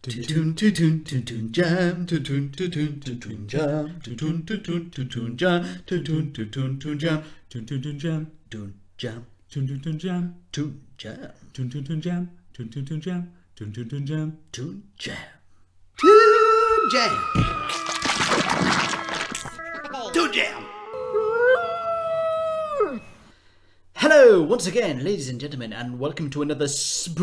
Toon toon toon toon toon jam, toon toon toon toon toon toon jam, toon toon toon toon toon toon jam, toon toon toon toon toon jam, Toon toon toon jam, toon jam, toon toon toon jam, toon jam, toon toon toon jam, toon toon toon jam, toon toon toon jam. toon jam, toon jam, toon jam. Hello, once again, ladies and gentlemen, and welcome to another spooky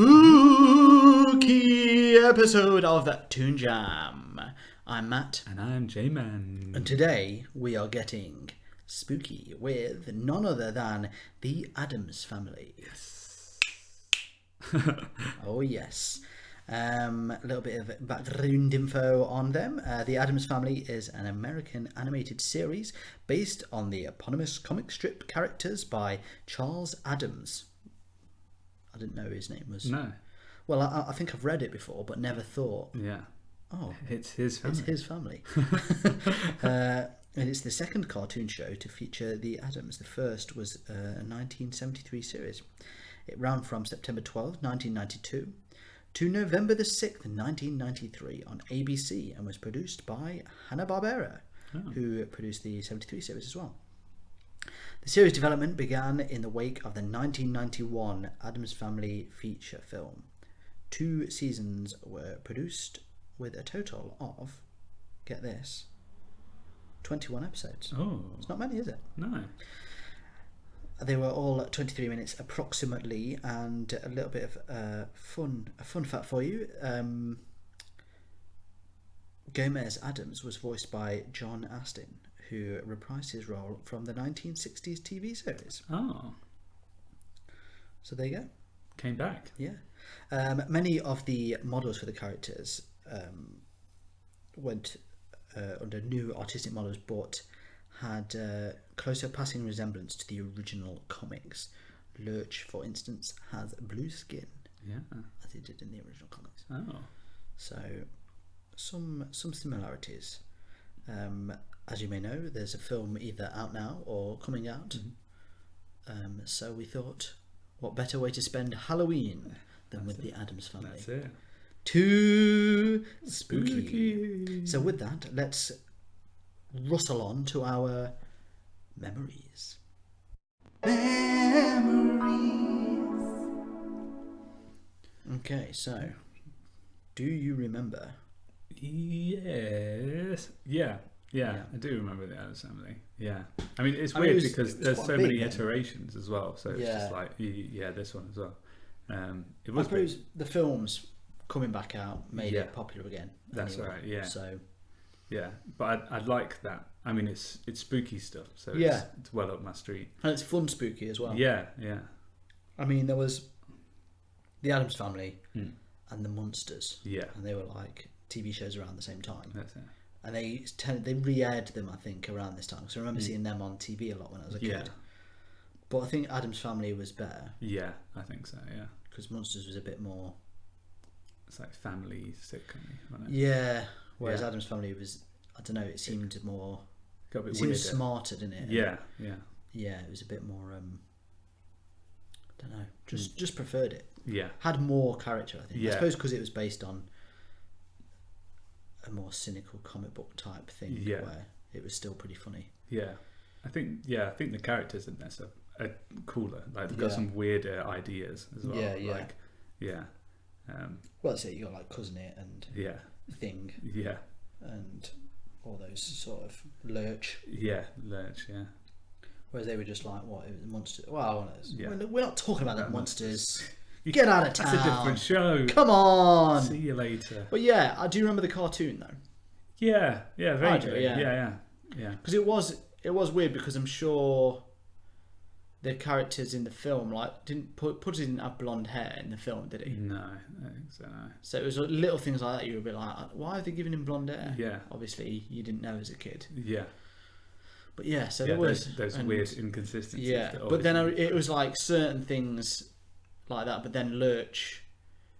episode of that Toon Jam. I'm Matt, And I'm J-Man. and today we are getting spooky with none other than the Addams family. Yes. Oh yes. A little bit of background info on them. The Addams Family is an American animated series based on the eponymous comic strip characters by Charles Addams. I didn't know his name was. No. Well, I think I've read it before, but never thought. Yeah. Oh, It's his family. it's his family. And it's the second cartoon show to feature the Addams. The first was a 1973 series. It ran from September 12th, 1992 to November the 6th, 1993 on ABC and was produced by Hanna-Barbera, who produced the 73 series as well. The series development began in the wake of the 1991 Addams Family feature film. 2 seasons were produced with a total of, get this, 21 episodes. Oh. It's not many, is it? No. They were all 23 minutes approximately, and a little bit of a fun fact for you. Gomez Addams was voiced by John Astin, who reprised his role from the 1960s TV series. Oh. So there you go. Came back. Yeah. Many of the models for the characters went under new artistic models, but had closer passing resemblance to the original comics. Lurch, for instance, has blue skin, Yeah. as he did in the original comics. Oh. So, some similarities. As you may know, there's a film either out now or coming out. So we thought, what better way to spend Halloween than with the Addams Family? That's it. Too spooky. So with that, let's rustle on to our memories. Okay, so do you remember? Yes. Yeah. Yeah. I do remember the Addams Family. Yeah. I mean, it's I mean, weird it was because there's quite so big many then. iterations as well. So it's Yeah. just like, yeah, this one as well. It I was big. suppose the films coming back out made Yeah. it popular again. That's anyway. right, yeah. So Yeah, but I'd like that. I mean, it's spooky stuff, so Yeah. it's well up my street. and it's fun spooky as well. Yeah. I mean, there was the Addams Family Mm. and the Munsters, Yeah, and they were like TV shows around the same time. that's it. And they re-aired them, I think, around this time. So I remember seeing them on TV a lot when I was a Yeah. kid. But I think Addams Family was better Yeah, I think so, yeah. because Monsters was a bit more. It's like family sitcom, wasn't it? Yeah. Whereas Yeah. Addams Family was, I don't know, it seemed more. Got a bit It seemed weirder. smarter, didn't it? Yeah. Yeah, it was a bit more. I don't know. Just preferred it. Yeah. Had more character, I think. I Yeah. suppose because it was based on a more cynical comic book type thing, Yeah. where it was still pretty funny. Yeah. I think the characters in this are cooler. Like they've got Yeah. some weirder ideas as well. Yeah, yeah. Like, yeah. Well, that's it. You got like Cousin It and Yeah. Thing Yeah. and all those sort of Lurch. Yeah. Lurch, yeah. Whereas they were just like, what? It was Monster. Well, Yeah. we're not talking about that About Monsters. Get out of town. That's a different show. Come on. See you later. But yeah, I do remember the cartoon though, Yeah, very I do, good. yeah. Yeah. because it was weird because I'm sure the characters in the film didn't didn't have blonde hair in the film, did he? No, I think so. No. So it was little things like that. You were a bit like, why are they giving him blonde hair? Yeah. Obviously, you didn't know as a kid. Yeah. But yeah, so Yeah, there was those and- weird inconsistencies. Yeah, that but then obviously- it was like certain things like that. But then Lurch,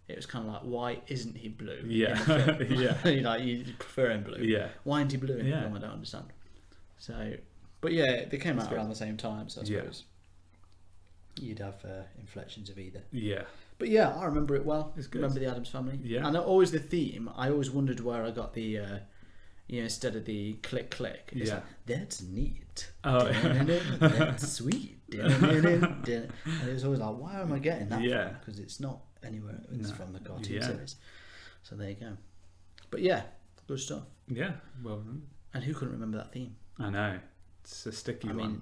it was kind of like, why isn't he blue? Yeah. in the film? Yeah. you prefer him blue. Yeah. Why isn't he blue in the Yeah. film? I don't understand. So, but yeah, they came That's out good. around the same time, so I Yeah. suppose you'd have inflections of either. Yeah. But yeah, I remember it well. It's good. Remember the Addams Family. Yeah. And always the theme. I always wondered where I got the, instead of the click click. It's like, that's neat. Oh. That's sweet. And it was always like, why am I getting that? Yeah. Because it's not anywhere. It's from the cartoon Yeah. series. So there you go. But yeah, good stuff. Yeah. Well. And who couldn't remember that theme? I know. It's a sticky one. I mean,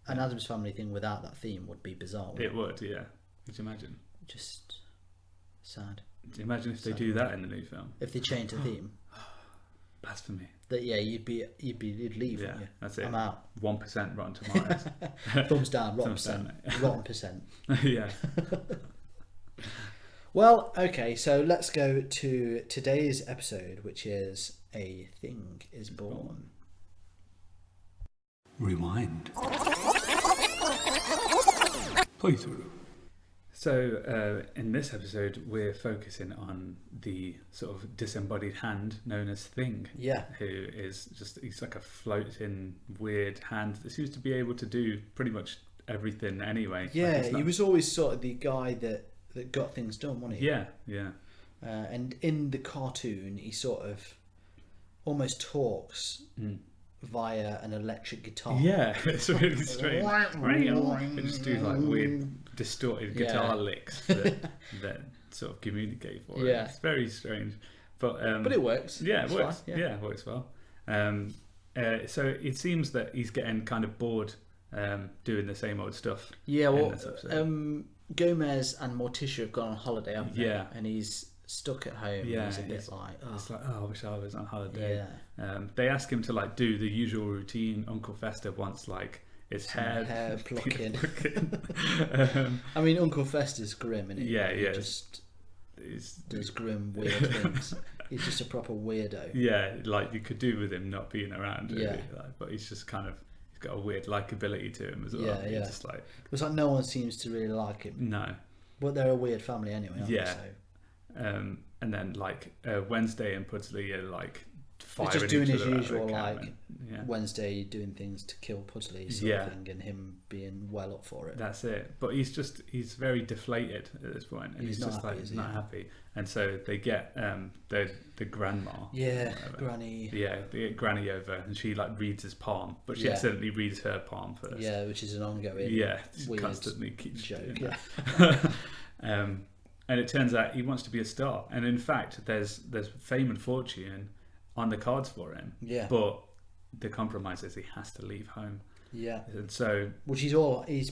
an Addams Family thing without that theme would be bizarre. It would. Yeah. Could you imagine? Just sad. Do you imagine if they do that in the new film? If they change the theme, Blasphemy. that you'd leave. Yeah, Wouldn't you? that's it. I'm out. 1% Rotten Tomatoes. Thumbs down. Rotten Thumbs down, percent. Rotten percent. Yeah. Well, okay. So let's go to today's episode, which is A Thing Is Born. Rewind. Playthrough. So in this episode, we're focusing on the sort of disembodied hand known as Thing. Yeah. Who is he's like a floating weird hand that seems to be able to do pretty much everything anyway. Yeah, Like he was always sort of the guy that got things done, wasn't he? Yeah, yeah. And in the cartoon, he sort of almost talks via an electric guitar. Yeah, it's really strange. They just do like weird distorted guitar licks that sort of communicate for it. Yeah. It's very strange. But it works. Yeah, it It's works. fine, Yeah, it works well. So it seems that he's getting kind of bored doing the same old stuff. Yeah, in well, this episode. Gomez and Morticia have gone on holiday, haven't they? Yeah. And he's stuck at home. Yeah, He's a bit he's- like, oh, It's like, oh, I wish I was on holiday. yeah. They ask him to like do the usual routine. Uncle Fester wants like his hair plucking. um, I mean, Uncle Fester's grim, isn't he? Yeah, He yeah. just he's- does grim, weird things. He's just a proper weirdo. yeah, like you could do with him not being around. Really, Yeah. like, but he's just kind of he's got a weird likability to him as well. Yeah, He's yeah. just like It's like no one seems to really like him. no. But they're a weird family anyway, aren't Yeah. they? So And then like Wednesday and Pugsley are like firing he's just doing each his other out of the usual, camera. like, yeah. Wednesday doing things to kill Pugsley sort Yeah. of thing, and him being well up for it. That's it. But he's very deflated at this point, and He's he's not just happy, like is he? not happy. And so they get the grandma. Yeah, whatever. Granny. Yeah, they get Granny over, and she like reads his palm, but she Yeah. accidentally reads her palm first. Yeah, which is an ongoing Yeah, she weird constantly keeps joke. doing Yeah. that. And it turns out he wants to be a star, and in fact, there's fame and fortune on the cards for him. Yeah. But the compromise is he has to leave home, Yeah. and so Which he's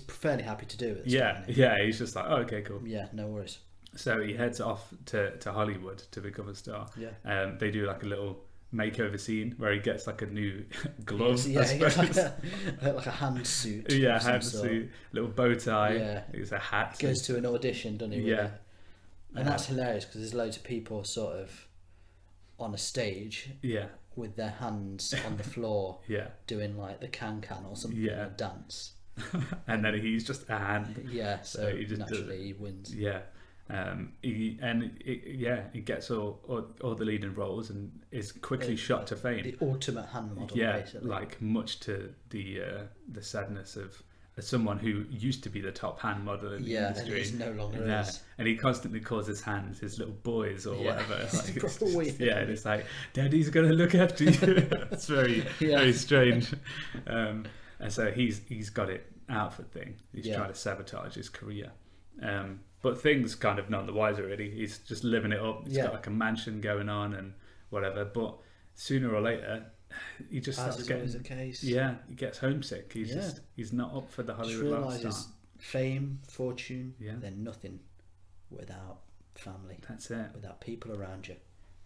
fairly happy to do at this yeah, point, isn't he? yeah, he's just like, oh, okay, cool. Yeah, no worries. So he heads off to Hollywood to become a star. Yeah. They do like a little makeover scene where he gets like a new glove. Yeah, I he gets like suppose. a hand suit. Yeah, of some hand sort. suit, little bow tie. Yeah. It's a hat. Goes to an audition, doesn't he? Really? Yeah. And that's hilarious because there's loads of people sort of on a stage Yeah, with their hands on the floor yeah, doing like the can or something, Yeah. a dance. and then he's just a hand. Yeah, so he just does naturally it. he wins. Yeah, he gets all the leading roles and is quickly shot to fame. The ultimate hand model, Yeah, basically. like much to the sadness of someone who used to be the top hand model in the yeah, and industry. he's no longer Yeah, is. and he constantly calls his hands his little boys or Yeah. whatever. It's Like, proper weird, yeah, isn't and it? it's like, Daddy's gonna look after you. It's very Yeah. very strange. And so he's got it out for Thing. He's Yeah. trying to sabotage his career. But Thing's kind of none the wiser really. He's just living it up. He's Yeah. got like a mansion going on and whatever. But sooner or later, he just As starts is getting. always the case. Yeah, he gets homesick. Yeah. He's not up for the Just Hollywood lifestyle. realises fame, fortune, Yeah. they're nothing without family, That's it. without people around you.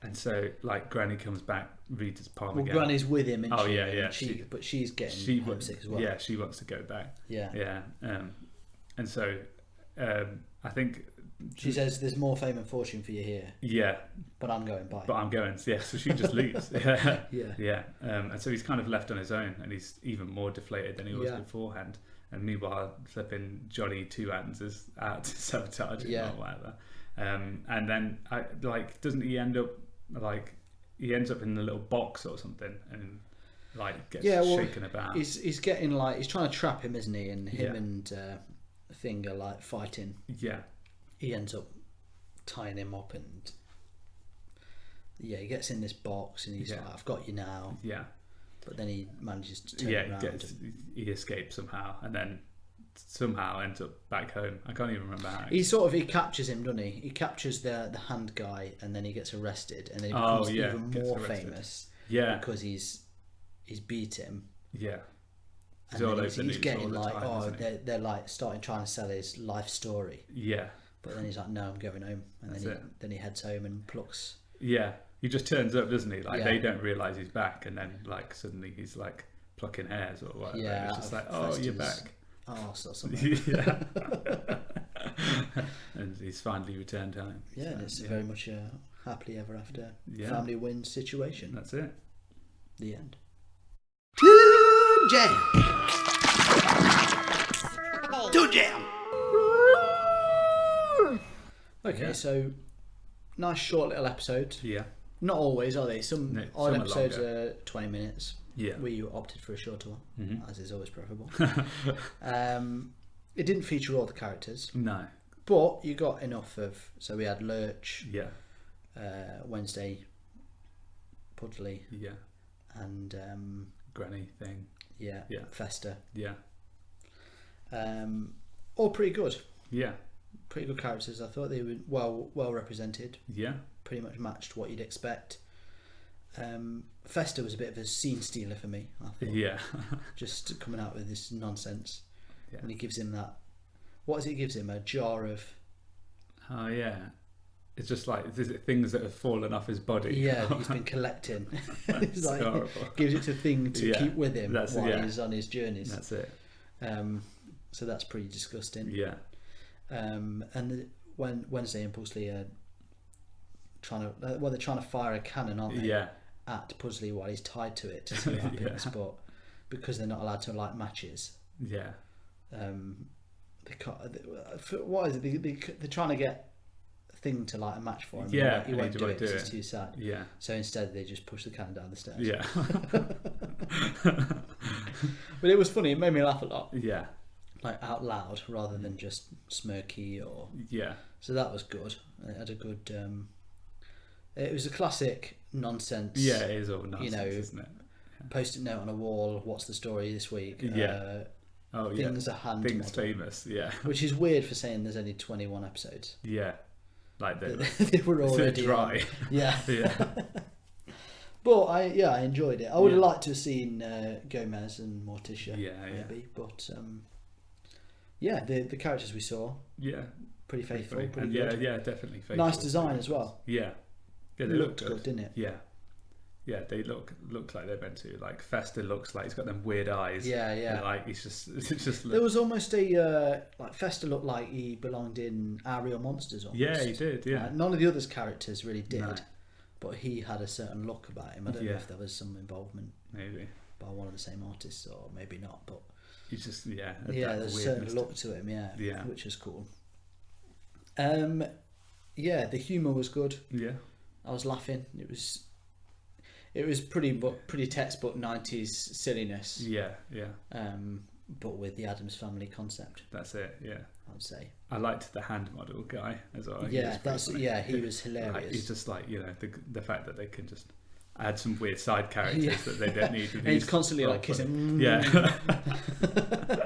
And so, like, Granny comes back, reads his palm Well, again. Granny's with him, isn't Oh, she? yeah, And yeah, but she's getting she homesick as well. Yeah, she wants to go back. Yeah. Yeah. And so, I think. She says, "There's more fame and fortune for you here, Yeah, but I'm going by." but I'm going. Yeah, so she just leaves. Yeah. Yeah. Yeah. And so he's kind of left on his own, and he's even more deflated than he was Yeah. beforehand. And meanwhile, flipping Johnny Two Hands is out to sabotage him Yeah. or whatever. And then, doesn't he end up he ends up in a little box or something, and gets shaken about. He's getting he's trying to trap him, isn't he? And him Yeah. and Thing are fighting Yeah. he ends up tying him up, and he gets in this box, and he's like, "I've got you now." Yeah. But then he manages to turn around. He escapes somehow, and then somehow ends up back home. I can't even remember how. He captures him, doesn't he? He captures the hand guy, and then he gets arrested, and then he becomes even more famous. Yeah, because he's beat him. Yeah, and he's getting like, they're like trying to sell his life story. Yeah, but then he's like, no, I'm going home, and then he heads home and plucks. Yeah, he just turns up, doesn't he? Like they don't realise he's back, and then like suddenly he's like plucking hairs or whatever. Yeah, it's just like, oh, you're back. Oh, so something. Yeah. And he's finally returned home. Yeah, so, and it's very much a happily ever after family wins situation. That's it. The end. Toon Jam. Toon Jam. Okay, so nice short little episode. Yeah. Not always, are they? Some episodes are 20 minutes. Yeah. We opted for a shorter one, as is always preferable. It didn't feature all the characters. No. But you got enough of... So we had Lurch, yeah, Wednesday, Pudley, yeah, and Granny thing. Yeah, yeah, Fester. Yeah. All pretty good. Yeah. Pretty good characters. I thought they were well represented. Yeah. Pretty much matched what you'd expect. Fester was a bit of a scene stealer for me, I thought. Yeah. Just coming out with this nonsense. Yeah. And he gives him that... What is it? He gives him a jar of... Oh, yeah. It's just like things that have fallen off his body. Yeah, that he's been collecting. He's like, horrible. Gives it to Thing to keep with him while he's on his journeys. That's it. So that's pretty disgusting. Yeah. When Wednesday and Pugsley are they're trying to fire a cannon, aren't they? Yeah. At Pugsley while he's tied to it to see what happens, but because they're not allowed to light matches. Yeah. They can't. What is it? They're trying to get Thing to light a match for him. Yeah. He won't do it because it's too sad. Yeah. So instead, they just push the cannon down the stairs. Yeah. But it was funny. It made me laugh a lot. Yeah. Like out loud rather than just smirky or... Yeah. So that was good. It had a good... it was a classic nonsense. Yeah, it is all nonsense, isn't it? Yeah. Post-it note on a wall, what's the story this week? Yeah. Things are hand Things model, famous, yeah. Which is weird for saying there's only 21 episodes. Yeah. Like they were already dry. On. Yeah. Yeah. But I enjoyed it. I would have liked to have seen Gomez and Morticia, maybe. But the characters we saw, pretty faithful, pretty good. Yeah, definitely faithful. Nice design as well. Yeah, they looked good, didn't it? Yeah, yeah, they look like they're meant to. Like Fester looks like he's got them weird eyes. Yeah, yeah. And like it's just. There was almost a like Fester looked like he belonged in Our Real Monsters. Almost. Yeah, he did. Yeah, none of the others characters really did. No. But he had a certain look about him. I don't know if there was some involvement maybe by one of the same artists or maybe not, but he's just there's a certain look to him, which is cool. The humour was good. Yeah, I was laughing. It was pretty textbook 90s silliness. Yeah. But with the Addams Family concept. That's it. Yeah, I'd say. I liked the hand model guy as well. He was hilarious. Like, he's just like the fact that they can just add some weird side characters that they don't need. And he's constantly like kissing. Yeah,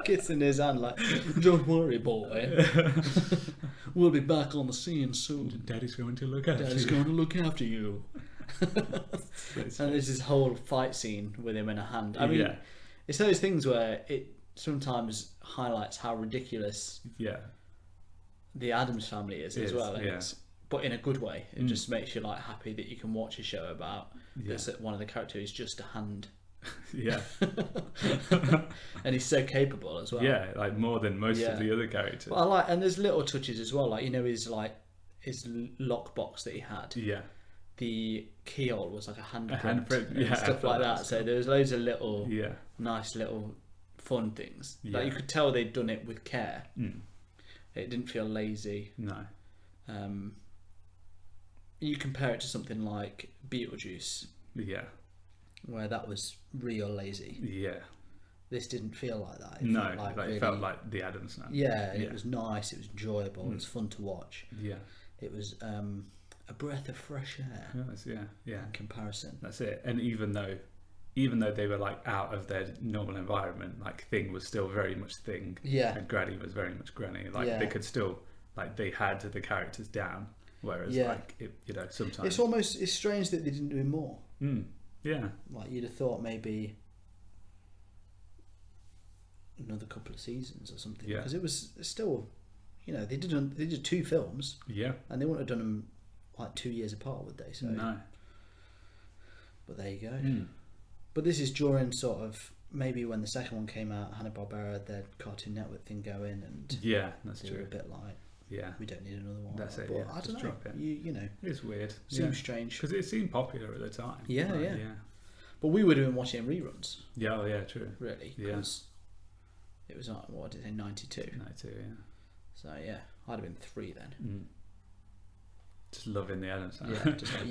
kissing his hand like, don't worry, boy. We'll be back on the scene soon. Daddy's going to look after you. Daddy's going to look after you. And there's this whole fight scene with him in a hand. I mean, it's those things where it sometimes highlights how ridiculous the Addams Family is as well. But in a good way. It just makes you like happy that you can watch a show about that one of the characters is just a hand. Yeah. And he's so capable as well. Yeah, like more than most of the other characters. But and there's little touches as well, like his lockbox that he had. Yeah. The keyhole was like a handprint and stuff like that. So there was loads of little nice little fun things. Yeah. Like you could tell they'd done it with care. It didn't feel lazy. No. You compare it to something like Beetlejuice. Yeah. Where that was real lazy. Yeah. this didn't feel like that. No, felt like it really, felt like the Addams Family. Yeah, it was nice. It was enjoyable. It was fun to watch. Yeah. It was a breath of fresh air. Yeah. In comparison. That's it. And even though they were like out of their normal environment, like Thing was still very much Thing. Yeah. And Granny was very much Granny. Like they could still, like they had the characters down. Whereas like it, sometimes it's strange that they didn't do more. Yeah. Like you'd have thought maybe another couple of seasons or something. Yeah. Because it was still, they did 2 films. Yeah. And they wouldn't have done them like 2 years apart, would they? So. No. But there you go. But this is during sort of maybe when the second one came out, Hanna-Barbera had their Cartoon Network thing going, and that's they true. were a bit like, we don't need another one. That's it. But Yeah, I don't just know. drop it. You know, It's weird. seems strange because it seemed popular at the time. Yeah, Like, yeah. But we would have been watching reruns. Yeah. Oh, yeah. True. Really. Yeah. Because it was like, what did it say, 92? 92. Yeah. So yeah, I'd have been 3 then. Just loving the Addams Family. Yeah, just like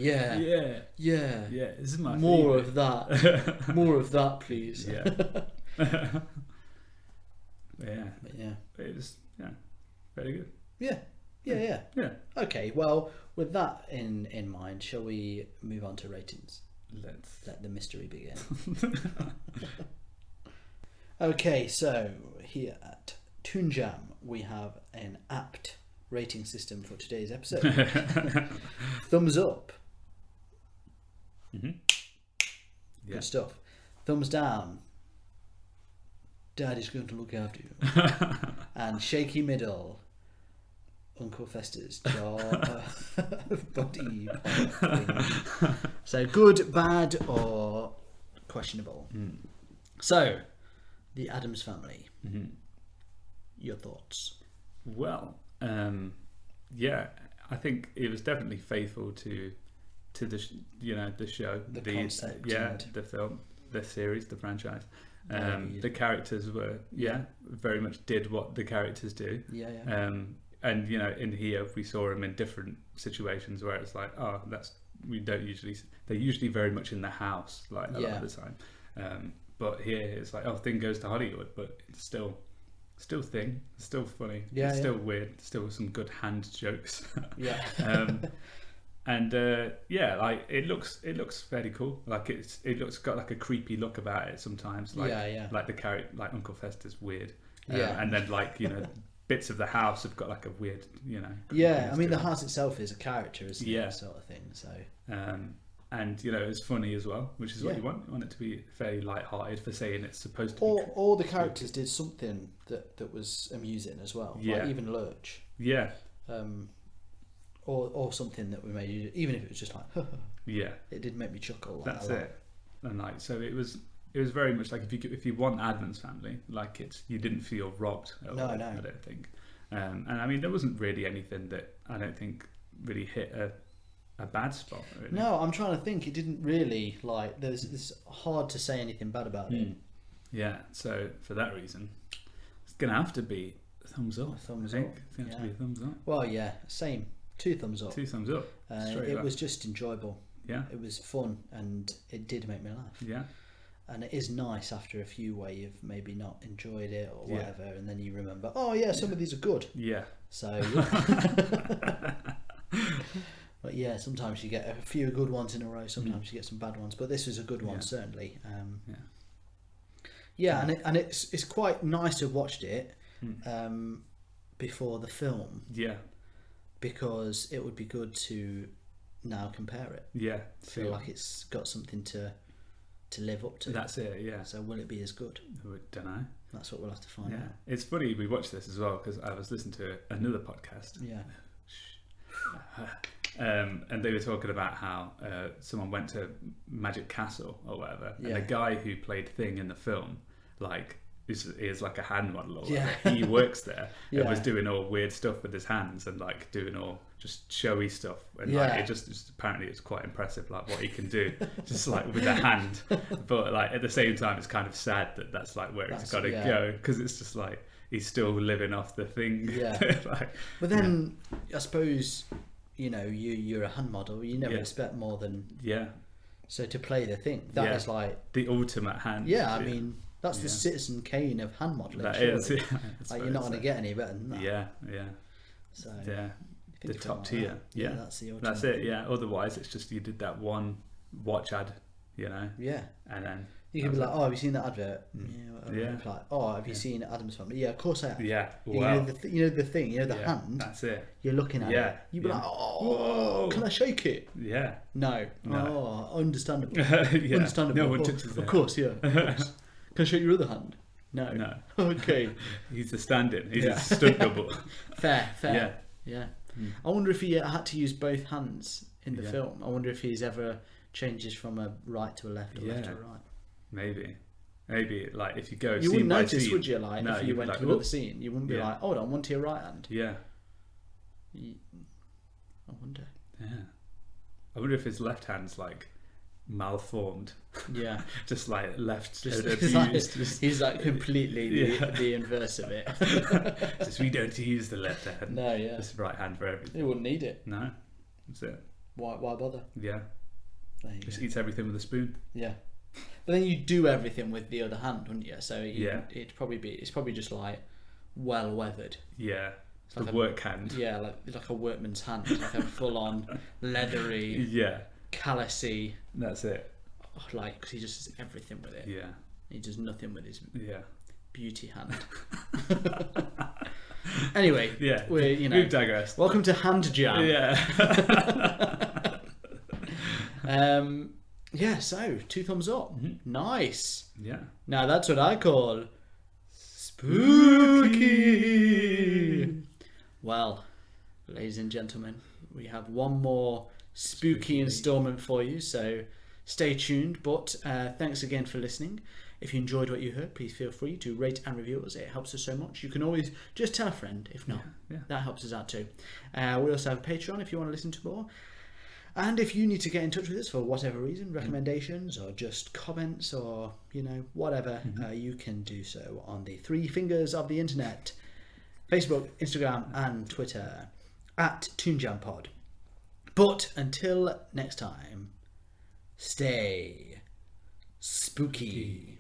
yeah. This is my More favorite. of that. More of that, please. Yeah. Yeah. But yeah. It was very good. Yeah. Okay, well, with that in mind, shall we move on to ratings? Let's. Let the mystery begin. Okay, so here at Toon Jam, we have an apt rating system for today's episode. Thumbs up. Yeah. Good stuff. Thumbs down. Daddy's going to look after you. And shaky middle. Uncle Fester's jaw body part. So good, bad, or questionable. So, the Addams Family. Your thoughts? Well, I think it was definitely faithful to the the show, The concept and- the film, the series, the franchise. Very- The characters were very much did what the characters do. Yeah. And in here we saw them in different situations where it's like, they're usually very much in the house like a lot of the time. But here it's like, Thing goes to Hollywood, but it's still Thing, it's still funny, it's still weird, still some good hand jokes. Yeah. And like it looks fairly cool. Like it looks got like a creepy look about it sometimes. Like like the character, like Uncle Fester's weird. And then like bits of the house have got like a weird I mean the house itself is a character, isn't it? Sort of thing. So and it's funny as well, which is what you want. You want it to be fairly light-hearted for saying it's supposed to be. All the characters did something that was amusing as well. Like even Lurch. Yeah. Or something that we made you, even if it was just like it did make me chuckle. Like, that's it. And like so it was very much like if you want Addams Family, like you didn't feel robbed at all, I don't think. And I mean there wasn't really anything that I don't think really hit a bad spot, really. No, I'm trying to think. It didn't really like. It's hard to say anything bad about it. Yeah, so for that reason, it's gonna have to be a thumbs up. It's gonna have to be a thumbs up. Well, yeah, same. 2 thumbs up. 2 thumbs up. It was just enjoyable. Yeah. It was fun, and it did make me laugh. Yeah. And it is nice after a few where you've maybe not enjoyed it or whatever, and then you remember, some of these are good. Yeah. So. But yeah, sometimes you get a few good ones in a row. Sometimes you get some bad ones, but this was a good one certainly. And it's quite nice to have watched it before the film. Yeah. Because it would be good to now compare it. Yeah. Feel like it's got something to live up to. That's it. Yeah. So will it be as good? I don't know. That's what we'll have to find out. It's funny we watched this as well because I was listening to another podcast. Yeah. And they were talking about how someone went to Magic Castle or whatever, and the guy who played Thing in the film, like, is like a hand model or whatever. He works there and was doing all weird stuff with his hands and like doing all just showy stuff, and like it just apparently it's quite impressive like what he can do just like with a hand, but like at the same time it's kind of sad that's like where it's got to go because it's just like he's still living off the Thing. But then I suppose you're a hand model, you never expect more than so to play the Thing that is like the ultimate hand. I mean That's the Citizen Kane of hand modelling. That surely. is, yeah. Like, you're not going to get any better than that. Yeah. So Yeah. if you The think top about tier. that, Yeah. That's the ultimate. That's it. Yeah. Otherwise, it's just you did that one watch ad, you know, Yeah. and then You could be like, oh, have you seen that advert? Yeah. Yeah. Like, oh, have you seen Addams Family? Yeah, of course I have. yeah. You Wow. know the thing, the Yeah, hand. That's it. You're looking at Yeah, it. You'd be yeah. like, oh, Whoa. can I shake it? Yeah. No. No. Oh, understandable. Yeah. Understandable. No one Oh, touches of it. course, yeah. Of course. Can I shake your other hand? No. No. Okay. He's a stand-in. He's Yeah. a stunt double. Fair. Yeah. I wonder if he had to use both hands in the Yeah. film. I wonder if he's ever changes from a right to a left or left to a right. Maybe like if you go You scene wouldn't by notice, scene, would you? Like no, if you you'd be went like, to another "Oh." scene, you wouldn't be Yeah. like, hold on, one to your right hand. Yeah. I wonder. Yeah. I wonder if his left hand's like malformed. Yeah. Just like left Just, abused. he's like completely Yeah. the inverse of it. Just we don't use the left hand. No, yeah. Just right hand for everything. You wouldn't need it. No. That's it. Why bother? Yeah. There you Just go. eats everything with a spoon. Yeah. But then you do everything with the other hand, wouldn't you? So Yeah. it's probably just like well weathered. Yeah. It's Like the a- work hand. Yeah, like a workman's hand, like a full on leathery, Yeah. callousy, That's it. like, because he just does everything with it. Yeah. He does nothing with his Yeah. beauty hand. Anyway, Yeah. we've digressed. welcome to Hand Jam. Yeah. Yeah, so 2 thumbs up. Mm-hmm. Nice. Yeah. Now that's what I call spooky. Well, ladies and gentlemen, we have one more spooky installment for you, so stay tuned. But thanks again for listening. If you enjoyed what you heard, please feel free to rate and review us. It helps us so much. You can always just tell a friend. If not, that helps us out too. We also have a Patreon if you want to listen to more. And if you need to get in touch with us for whatever reason, recommendations or just comments or, whatever, you can do so on the 3 fingers of the internet. Facebook, Instagram and Twitter at ToonJamPod. But until next time, stay spooky.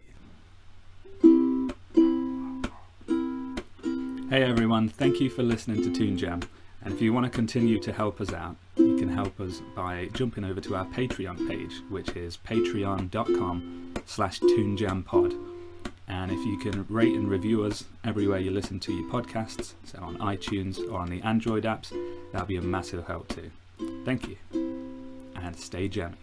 Hey everyone, thank you for listening to Toon Jam. And if you want to continue to help us out, you can help us by jumping over to our Patreon page, which is patreon.com/toonjampod. And if you can rate and review us everywhere you listen to your podcasts, so on iTunes or on the Android apps, that'll be a massive help too. Thank you, and stay jammy.